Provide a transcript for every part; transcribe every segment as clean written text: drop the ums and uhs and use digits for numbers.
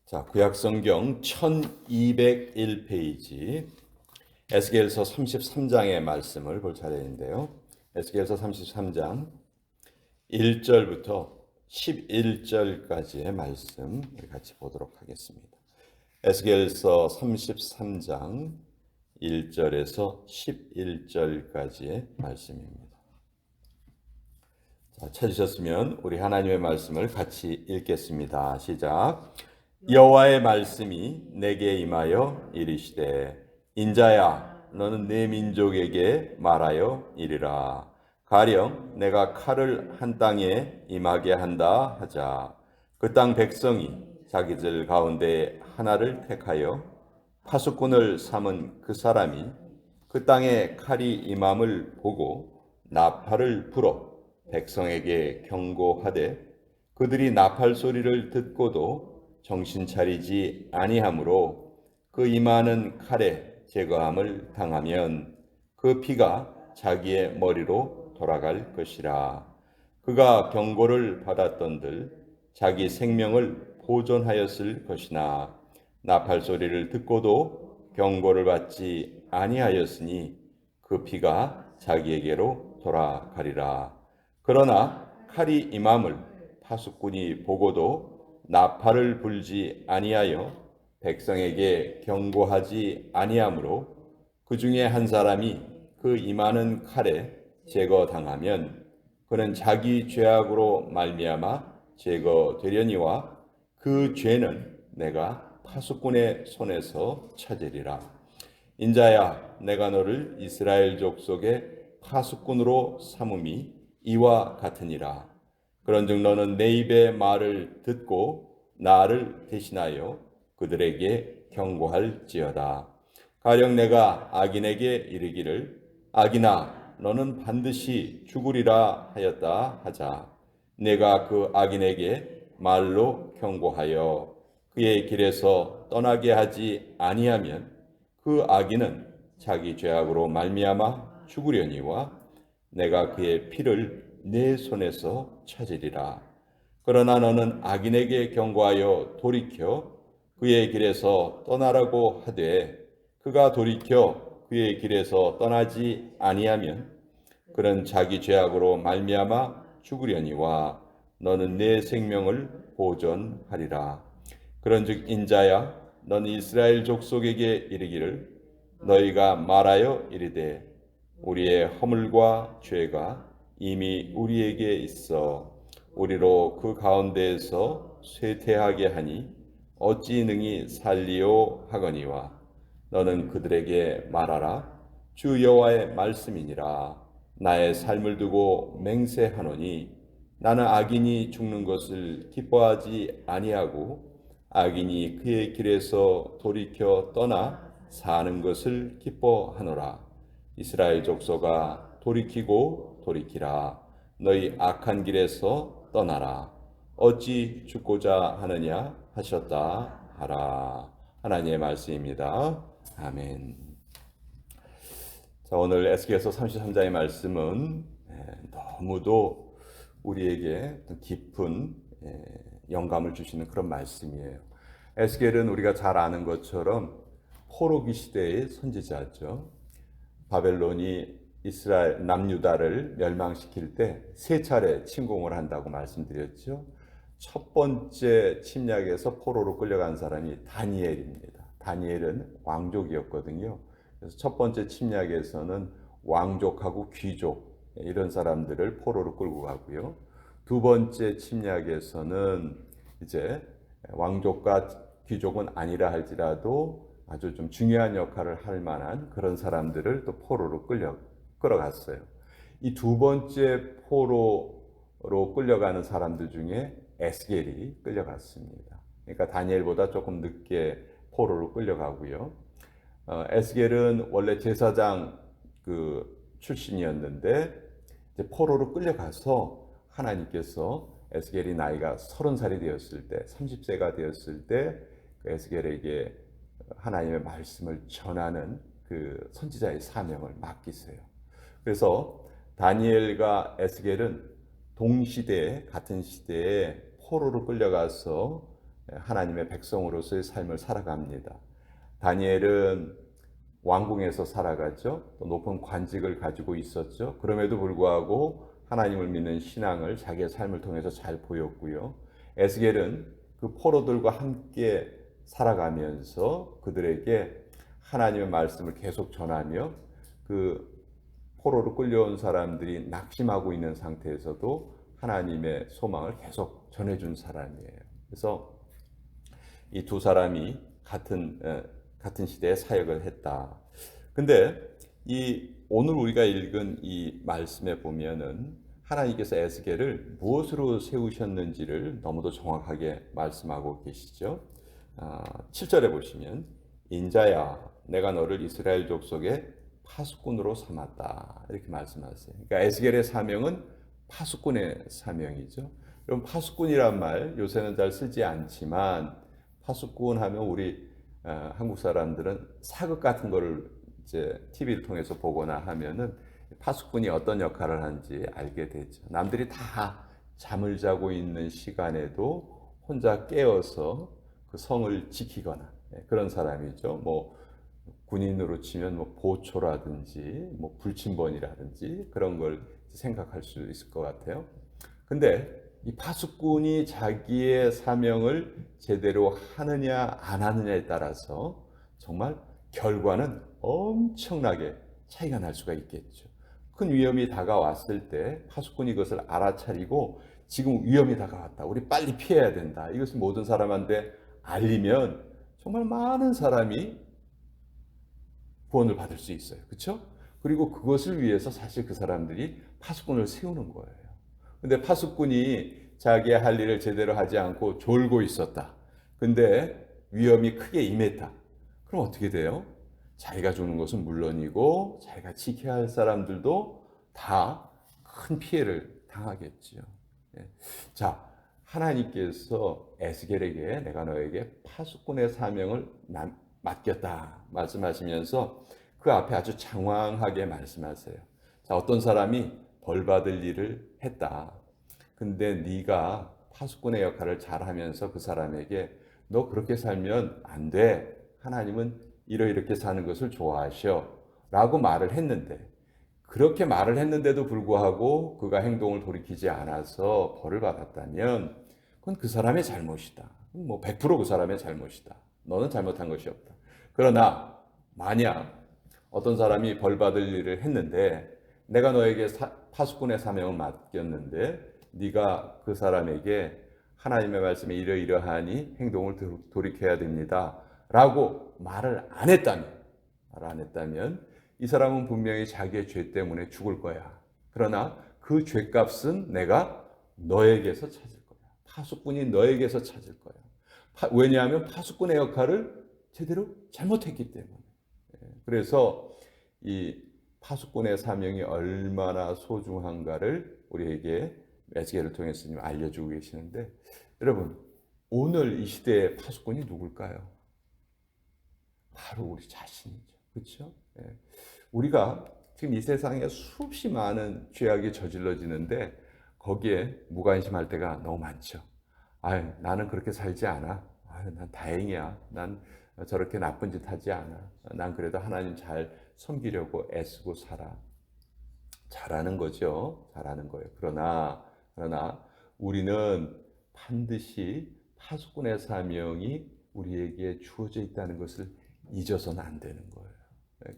자, 구약성경 1201페이지 에스겔서 33장의 말씀을 볼 차례인데요. 에스겔서 33장 1절부터 11절까지의 말씀 같이 보도록 하겠습니다. 에스겔서 33장 1절에서 11절까지의 말씀입니다. 자, 찾으셨으면 우리 하나님의 말씀을 같이 읽겠습니다. 시작. 여호와의 말씀이 내게 임하여 이르시되 인자야 너는 내 민족에게 말하여 이르라. 가령 내가 칼을 한 땅에 임하게 한다 하자. 그 땅 백성이 자기들 가운데 하나를 택하여 파수꾼을 삼은 그 사람이 그 땅에 칼이 임함을 보고 나팔을 불어 백성에게 경고하되 그들이 나팔 소리를 듣고도 정신 차리지 아니하므로 그 임하는 칼에 제거함을 당하면 그 피가 자기의 머리로 돌아갈 것이라. 그가 경고를 받았던들 자기 생명을 보존하였을 것이나 나팔 소리를 듣고도 경고를 받지 아니하였으니 그 피가 자기에게로 돌아가리라. 그러나 칼이 임함을 파수꾼이 보고도 나팔을 불지 아니하여 백성에게 경고하지 아니하므로 그 중에 한 사람이 그 임하는 칼에 제거당하면 그는 자기 죄악으로 말미암아 제거되려니와 그 죄는 내가 파수꾼의 손에서 찾으리라. 인자야 내가 너를 이스라엘 족속의 파수꾼으로 삼음이 이와 같으니라. 그런즉 너는 내 입의 말을 듣고 나를 대신하여 그들에게 경고할지어다. 가령 내가 악인에게 이르기를 악인아 너는 반드시 죽으리라 하였다 하자. 내가 그 악인에게 말로 경고하여 그의 길에서 떠나게 하지 아니하면 그 악인은 자기 죄악으로 말미암아 죽으려니와 내가 그의 피를 내 손에서 찾으리라. 그러나 너는 악인에게 경고하여 돌이켜 그의 길에서 떠나라고 하되 그가 돌이켜 그의 길에서 떠나지 아니하면 그는 자기 죄악으로 말미암아 죽으려니와 너는 내 생명을 보존하리라. 그런즉 인자야 너는 이스라엘 족속에게 이르기를 너희가 말하여 이르되 우리의 허물과 죄가 이미 우리에게 있어 우리로 그 가운데에서 쇠퇴하게 하니 어찌 능히 살리오 하거니와 너는 그들에게 말하라. 주 여호와의 말씀이니라. 나의 삶을 두고 맹세하노니 나는 악인이 죽는 것을 기뻐하지 아니하고 악인이 그의 길에서 돌이켜 떠나 사는 것을 기뻐하노라. 이스라엘 족속아 돌이키고 돌이키라. 너희 악한 길에서 떠나라. 어찌 죽고자 하느냐 하셨다 하라. 하나님의 말씀입니다. 아멘. 자, 오늘 에스겔서 33장의 말씀은 너무도 우리에게 깊은 영감을 주시는 그런 말씀이에요. 에스겔은 우리가 잘 아는 것처럼 포로기 시대의 선지자죠. 바벨론이 이스라엘 남유다를 멸망시킬 때 세 차례 침공을 한다고 말씀드렸죠. 첫 번째 침략에서 포로로 끌려간 사람이 다니엘입니다. 다니엘은 왕족이었거든요. 그래서 첫 번째 침략에서는 왕족하고 귀족 이런 사람들을 포로로 끌고 가고요. 두 번째 침략에서는 이제 왕족과 귀족은 아니라 할지라도 아주 좀 중요한 역할을 할 만한 그런 사람들을 또 포로로 끌어갔어요. 이 두 번째 포로로 끌려가는 사람들 중에 에스겔이 끌려갔습니다. 그러니까 다니엘보다 조금 늦게 포로로 끌려가고요. 에스겔은 원래 제사장 출신이었는데 이제 포로로 끌려가서 하나님께서 에스겔이 나이가 30살이 되었을 때, 30세가 되었을 때 에스겔에게 하나님의 말씀을 전하는 그 선지자의 사명을 맡기세요. 그래서 다니엘과 에스겔은 동시대에 같은 시대에 포로로 끌려가서 하나님의 백성으로서의 삶을 살아갑니다. 다니엘은 왕궁에서 살아갔죠. 또 높은 관직을 가지고 있었죠. 그럼에도 불구하고 하나님을 믿는 신앙을 자기의 삶을 통해서 잘 보였고요. 에스겔은 그 포로들과 함께 살아가면서 그들에게 하나님의 말씀을 계속 전하며 그 포로로 끌려온 사람들이 낙심하고 있는 상태에서도 하나님의 소망을 계속 전해준 사람이에요. 그래서 이 두 사람이 같은 시대에 사역을 했다. 근데 이 오늘 우리가 읽은 이 말씀에 보면은 하나님께서 에스겔을 무엇으로 세우셨는지를 너무도 정확하게 말씀하고 계시죠. 7절에 보시면 인자야 내가 너를 이스라엘 족속의 파수꾼으로 삼았다 이렇게 말씀하세요. 그러니까 에스겔의 사명은 파수꾼의 사명이죠. 여러분 파수꾼이란 말 요새는 잘 쓰지 않지만 파수꾼 하면 우리 한국 사람들은 사극 같은 거를 이제 TV를 통해서 보거나 하면은 파수꾼이 어떤 역할을 하는지 알게 되죠. 남들이 다 잠을 자고 있는 시간에도 혼자 깨어서 그 성을 지키거나 그런 사람이죠. 뭐 군인으로 치면 뭐 보초라든지 뭐 불침번이라든지 그런 걸 생각할 수 있을 것 같아요. 근데 이 파수꾼이 자기의 사명을 제대로 하느냐 안 하느냐에 따라서 정말 결과는 엄청나게 차이가 날 수가 있겠죠. 큰 위험이 다가왔을 때 파수꾼이 그것을 알아차리고 지금 위험이 다가왔다. 우리 빨리 피해야 된다. 이것을 모든 사람한테 알리면 정말 많은 사람이 구원을 받을 수 있어요. 그렇죠? 그리고 그것을 위해서 사실 그 사람들이 파수꾼을 세우는 거예요. 근데 파수꾼이 자기의 할 일을 제대로 하지 않고 졸고 있었다. 근데 위험이 크게 임했다. 그럼 어떻게 돼요? 자기가 죽는 것은 물론이고 자기가 지켜야 할 사람들도 다 큰 피해를 당하겠지요. 자, 하나님께서 에스겔에게 내가 너에게 파수꾼의 사명을 맡겼다 말씀하시면서 그 앞에 아주 장황하게 말씀하세요. 자, 어떤 사람이 벌 받을 일을 했다. 근데 네가 파수꾼의 역할을 잘하면서 그 사람에게 너 그렇게 살면 안 돼. 하나님은 이렇게 사는 것을 좋아하셔. 라고 말을 했는데 그렇게 말을 했는데도 불구하고 그가 행동을 돌이키지 않아서 벌을 받았다면 그건 그 사람의 잘못이다. 뭐 100%그 사람의 잘못이다. 너는 잘못한 것이 없다. 그러나 만약 어떤 사람이 벌 받을 일을 했는데 내가 너에게 파수꾼의 사명을 맡겼는데 네가 그 사람에게 하나님의 말씀에 이러이러하니 행동을 돌이켜야 됩니다. 라고 말을 안 했다면 이 사람은 분명히 자기의 죄 때문에 죽을 거야. 그러나 그 죄값은 내가 너에게서 찾을 거야. 파수꾼이 너에게서 찾을 거야. 왜냐하면 파수꾼의 역할을 제대로 잘못했기 때문에. 그래서 이 파수꾼의 사명이 얼마나 소중한가를 우리에게 에스겔을 통해서 알려주고 계시는데 여러분 오늘 이 시대의 파수꾼이 누굴까요? 바로 우리 자신이죠. 그렇죠? 우리가 지금 이 세상에 수없이 많은 죄악이 저질러지는데 거기에 무관심할 때가 너무 많죠. 나는 그렇게 살지 않아. 난 다행이야. 난 저렇게 나쁜 짓 하지 않아. 난 그래도 하나님 잘 섬기려고 애쓰고 살아. 잘하는 거죠. 잘하는 거예요. 그러나 우리는 반드시 파수꾼의 사명이 우리에게 주어져 있다는 것을 잊어서는 안 되는 거예요.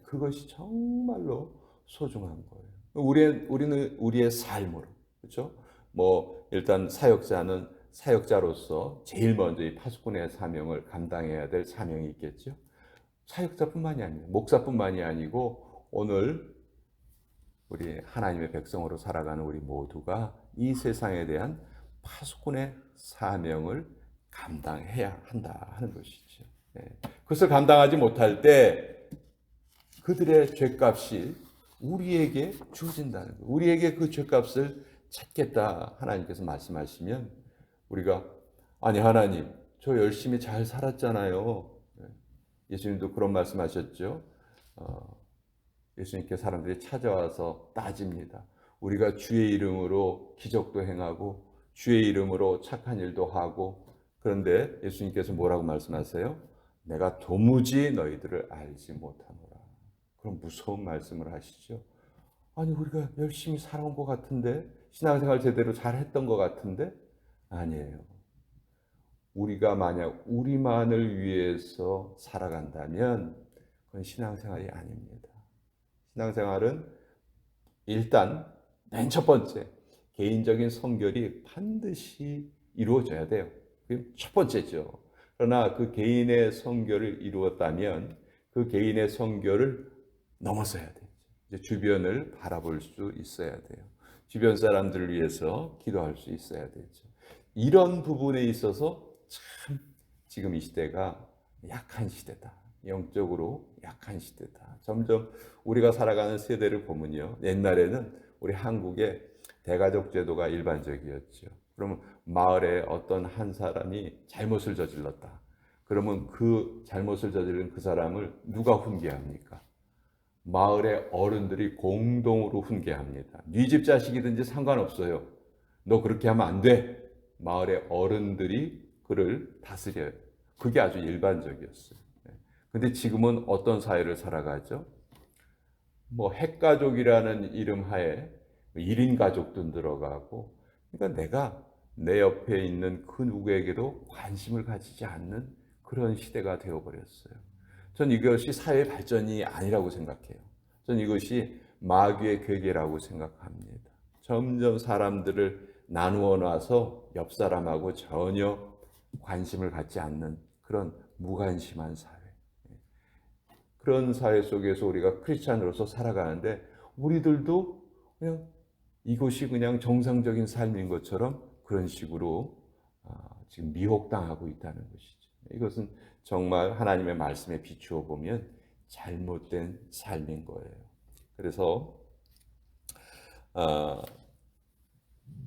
그것이 정말로 소중한 거예요. 우리는 우리의 삶으로, 그렇죠? 뭐 일단 사역자는 사역자로서 제일 먼저 이 파수꾼의 사명을 감당해야 될 사명이 있겠죠. 사역자뿐만이 아니고 목사뿐만이 아니고 오늘 우리 하나님의 백성으로 살아가는 우리 모두가 이 세상에 대한 파수꾼의 사명을 감당해야 한다 하는 것이죠. 그것을 감당하지 못할 때 그들의 죄값이 우리에게 주어진다는 거예요. 우리에게 그 죄값을 찾겠다 하나님께서 말씀하시면 우리가 아니 하나님 저 열심히 잘 살았잖아요. 예수님도 그런 말씀하셨죠. 예수님께 사람들이 찾아와서 따집니다. 우리가 주의 이름으로 기적도 행하고 주의 이름으로 착한 일도 하고 그런데 예수님께서 뭐라고 말씀하세요? 내가 도무지 너희들을 알지 못하노라. 그럼 무서운 말씀을 하시죠. 아니 우리가 열심히 살아온 것 같은데, 신앙생활 제대로 잘했던 것 같은데, 아니에요. 우리가 만약 우리만을 위해서 살아간다면 그건 신앙생활이 아닙니다. 신앙생활은 일단 맨 첫 번째 개인적인 성결이 반드시 이루어져야 돼요. 그게 첫 번째죠. 그러나 그 개인의 성결을 이루었다면 그 개인의 성결을 넘어서야 되죠. 이제 주변을 바라볼 수 있어야 돼요. 주변 사람들을 위해서 기도할 수 있어야 되죠. 이런 부분에 있어서 참 지금 이 시대가 약한 시대다. 영적으로 약한 시대다. 점점 우리가 살아가는 세대를 보면요. 옛날에는 우리 한국에 대가족 제도가 일반적이었죠. 그러면 마을에 어떤 한 사람이 잘못을 저질렀다. 그러면 그 잘못을 저지른 그 사람을 누가 훈계합니까? 마을의 어른들이 공동으로 훈계합니다. 네 집 자식이든지 상관없어요. 너 그렇게 하면 안 돼. 마을의 어른들이 그를 다스려요. 그게 아주 일반적이었어요. 근데 지금은 어떤 사회를 살아가죠? 뭐 핵가족이라는 이름 하에 1인 가족도 들어가고, 그러니까 내가 내 옆에 있는 그 누구에게도 관심을 가지지 않는 그런 시대가 되어버렸어요. 전 이것이 사회 발전이 아니라고 생각해요. 전 이것이 마귀의 괴계라고 생각합니다. 점점 사람들을 나누어 놔서 옆 사람하고 전혀 관심을 갖지 않는 그런 무관심한 사회. 그런 사회 속에서 우리가 크리스찬으로서 살아가는데 우리들도 그냥 이것이 그냥 정상적인 삶인 것처럼 그런 식으로 지금 미혹당하고 있다는 것이죠. 이것은 정말 하나님의 말씀에 비추어 보면 잘못된 삶인 거예요. 그래서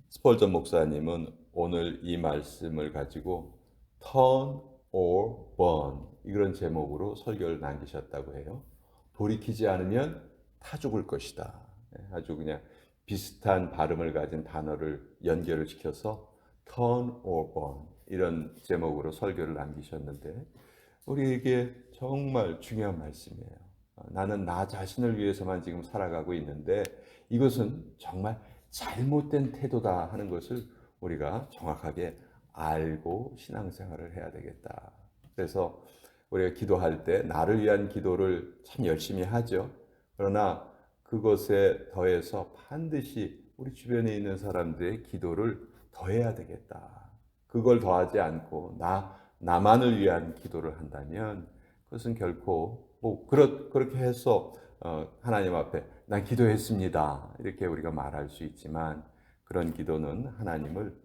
스펄전 목사님은 오늘 이 말씀을 가지고 Turn or Burn 이런 제목으로 설교를 남기셨다고 해요. 돌이키지 않으면 타 죽을 것이다. 아주 그냥 비슷한 발음을 가진 단어를 연결을 시켜서 Turn or Burn 이런 제목으로 설교를 남기셨는데 우리에게 정말 중요한 말씀이에요. 나는 나 자신을 위해서만 지금 살아가고 있는데 이것은 정말 잘못된 태도다 하는 것을 우리가 정확하게 알고 신앙생활을 해야 되겠다. 그래서 우리가 기도할 때 나를 위한 기도를 참 열심히 하죠. 그러나 그것에 더해서 반드시 우리 주변에 있는 사람들의 기도를 더해야 되겠다. 그걸 더하지 않고 나만을 위한 기도를 한다면 그것은 결코 그렇게 해서 하나님 앞에 난 기도했습니다. 이렇게 우리가 말할 수 있지만 그런 기도는 하나님을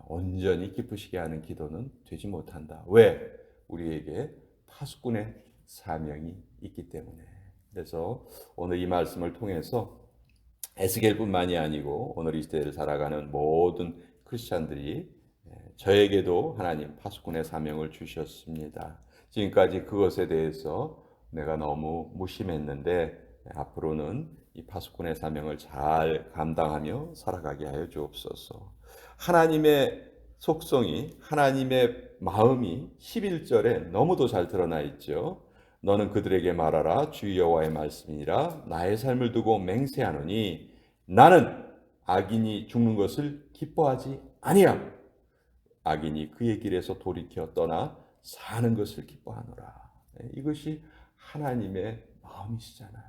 온전히 기쁘시게 하는 기도는 되지 못한다. 왜? 우리에게 파수꾼의 사명이 있기 때문에. 그래서 오늘 이 말씀을 통해서 에스겔뿐만이 아니고 오늘 이 시대를 살아가는 모든 크리스찬들이 저에게도 하나님 파수꾼의 사명을 주셨습니다. 지금까지 그것에 대해서 내가 너무 무심했는데 앞으로는 이 파수꾼의 사명을 잘 감당하며 살아가게 하여 주옵소서. 하나님의 속성이 하나님의 마음이 11절에 너무도 잘 드러나 있죠. 너는 그들에게 말하라 주 여호와의 말씀이니라 나의 삶을 두고 맹세하노니 나는 악인이 죽는 것을 기뻐하지 아니하고 악인이 그의 길에서 돌이켜 떠나 사는 것을 기뻐하노라. 이것이 하나님의 마음이시잖아요.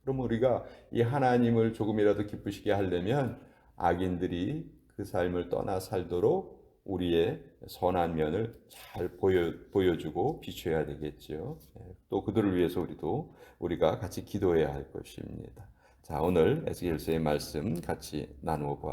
그럼 우리가 이 하나님을 조금이라도 기쁘시게 하려면 악인들이 그 삶을 떠나 살도록 우리의 선한 면을 잘 보여주고 비춰야 되겠죠. 또 그들을 위해서 우리가 같이 기도해야 할 것입니다. 자, 오늘 에스겔서의 말씀 같이 나누어 보았습니다.